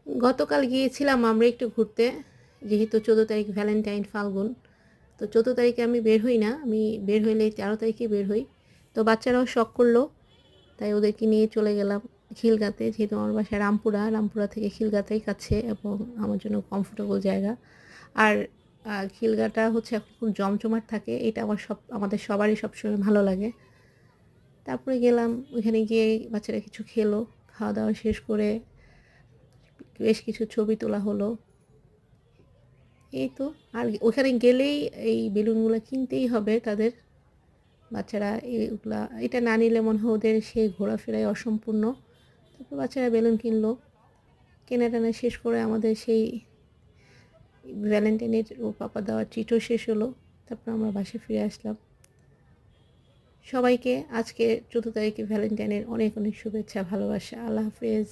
গতকাল গিয়েছিলাম আমরা একটু ঘুরতে, যেহেতু 14 তারিখ ভ্যালেন্টাইন ফাল্গুন। তো 14 তারিখে আমি বের হই না, আমি বের হইলে 13 তারিখে বের হই। তো বাচ্চারাও শখ করলো, তাই ওদেরকে নিয়ে চলে গেলাম খিলগাতে। যেহেতু আমার বাসা রামপুরা, রামপুরা থেকে খিলগাতেই কাছে এবং আমার জন্য কমফোর্টেবল জায়গা। আর খিলগাটা হচ্ছে এখন খুব জমজমাট থাকে, এটা আমাদের সবারই সবসময় ভালো লাগে। তারপরে গেলাম, ওইখানে গিয়ে বাচ্চারা কিছু খেলো, খাওয়া দাওয়া শেষ করে বেশ কিছু ছবি তোলা হলো। এই তো। আর ওখানে গেলেই এই বেলুনগুলো কিনতেই হবে তাদের। বাচ্চারা এগুলা এটা না নিলে মনে হয় ওদের সেই ঘোরাফেরায় অসম্পূর্ণ। তারপর বাচ্চারা বেলুন কিনলো, কেনাটেনা শেষ করে আমাদের সেই ভ্যালেন্টাইনের ও পাপা দেওয়ার ট্রিটও শেষ হলো। তারপর আমরা বাসায় ফিরে আসলাম। সবাইকে আজকে 14 তারিখে ভ্যালেন্টাইনের অনেক অনেক শুভেচ্ছা, ভালোবাসা। আল্লাহ হাফেজ।